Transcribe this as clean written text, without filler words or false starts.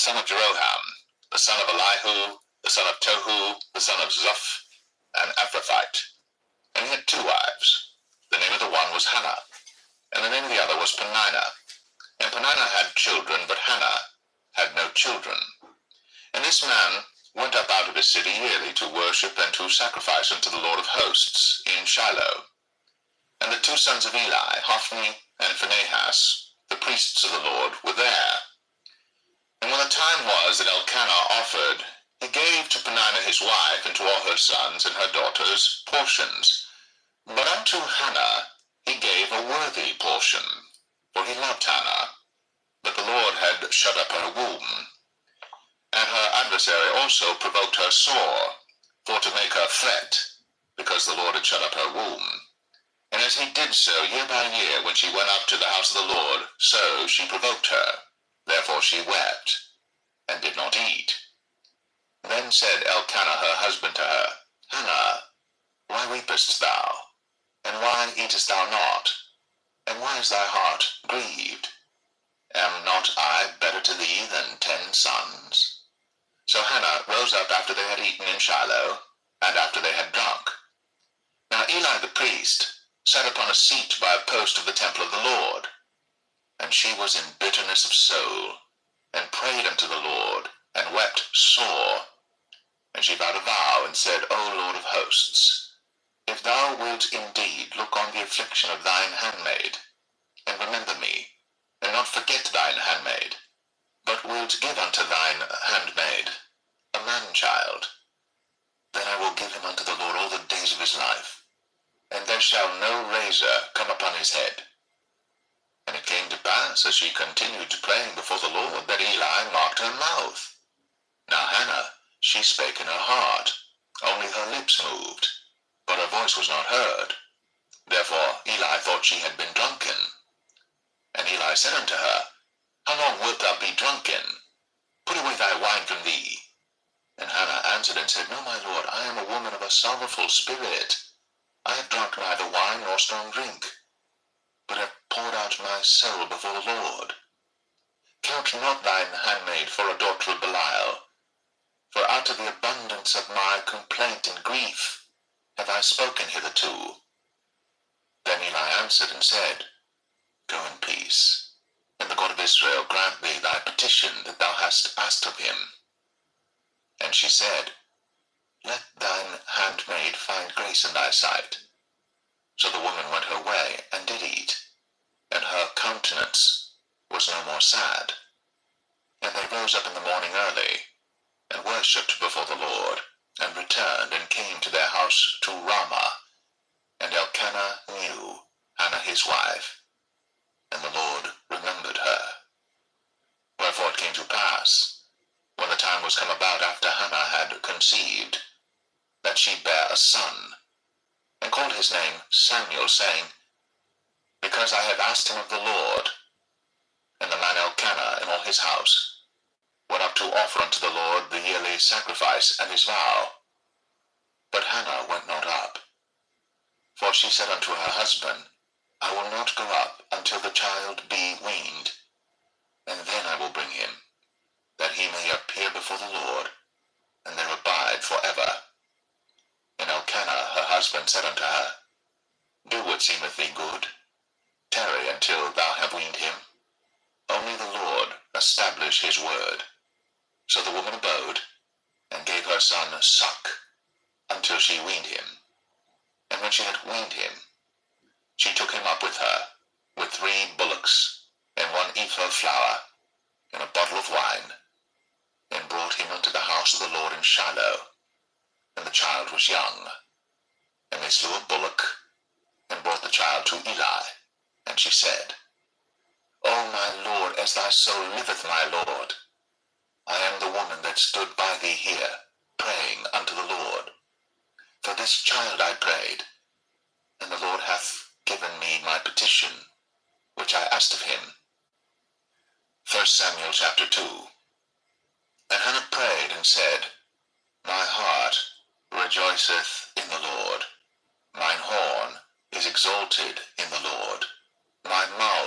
son of Jeroham, the son of Elihu, the son of Tohu, the son of Zoph, an Ephrathite. And he had 2 wives. The name of the one was Hannah, and the name of the other was Peninnah. And Peninnah had children, but Hannah had no children. And this man went up out of his city yearly to worship and to sacrifice unto the Lord of hosts in Shiloh. And the 2 sons of Eli, Hophni and Phinehas, the priests of the Lord, were there. And when the time was that Elkanah offered, he gave to Peninnah his wife and to all her sons and her daughters portions. But unto Hannah he gave a worthy portion, for he loved Hannah. But the Lord had shut up her womb. And her adversary also provoked her sore, for to make her fret, because the Lord had shut up her womb. And as he did so year by year, when she went up to the house of the Lord, so she provoked her. Therefore she wept, and did not eat. Then said Elkanah her husband to her, Hannah, why weepest thou? And why eatest thou not? And why is thy heart grieved? Am not I better to thee than 10 sons? So Hannah rose up after they had eaten in Shiloh, and after they had drunk. Now Eli the priest sat upon a seat by a post of the temple of the Lord. And she was in bitterness of soul, and prayed unto the Lord, and wept sore. And she vowed a vow, and said, O Lord of hosts, if thou wilt indeed look on the affliction of thine handmaid, and remember me, and not forget thine handmaid, but wilt give unto thine handmaid a man-child, then I will give him unto the Lord all the days of his life, and there shall no razor come upon his head. And it came to pass, as she continued praying before the Lord, that Eli marked her mouth. Now Hannah, she spake in her heart, only her lips moved, but her voice was not heard. Therefore Eli thought she had been drunken. And Eli said unto her, How long wilt thou be drunken? Put away thy wine from thee. And Hannah answered and said, No, my lord, I am a woman of a sorrowful spirit. I have drunk neither wine nor strong drink, but have poured out my soul before the Lord. Count not thine handmaid for a daughter of Belial, for out of the abundance of my complaint and grief have I spoken hitherto. Then Eli answered and said, Go in peace, and the God of Israel grant thee thy petition that thou hast asked of him. And she said, Let thine handmaid find grace in thy sight. So the woman went her way, and did eat, and her countenance was no more sad. And they rose up in the morning early, and worshipped before the Lord, and returned, and came to their house to Ramah. And Elkanah knew Hannah his wife, and the Lord remembered her. Wherefore it came to pass, when the time was come about after Hannah had conceived, that she bare a son, and called his name Samuel, saying, Because I have asked him of the Lord. And the man Elkanah and all his house went up to offer unto the Lord the yearly sacrifice and his vow. But Hannah went not up. For she said unto her husband, I will not go up until the child be weaned, and then I will bring him, that he may appear before the Lord, and there abide for ever. And Elkanah her husband said unto her, Do what seemeth thee good, tarry until thou have weaned him. Only the Lord establish his word. So the woman abode, and gave her son suck, until she weaned him. And when she had weaned him, she took him up with her, with 3 bullocks, and 1 ephah of flour, and a bottle of wine, and brought him unto the house of the Lord in Shiloh. And the child was young. And they slew a bullock, and brought the child to Eli. And she said, O my Lord, as thy soul liveth, my Lord, I am the woman that stood by thee here, praying unto the Lord. For this child I prayed, and the Lord hath given me my petition, which I asked of him. 1 Samuel chapter 2. And Hannah prayed and said, My heart rejoiceth in the Lord, mine horn is exalted in the Lord, my mouth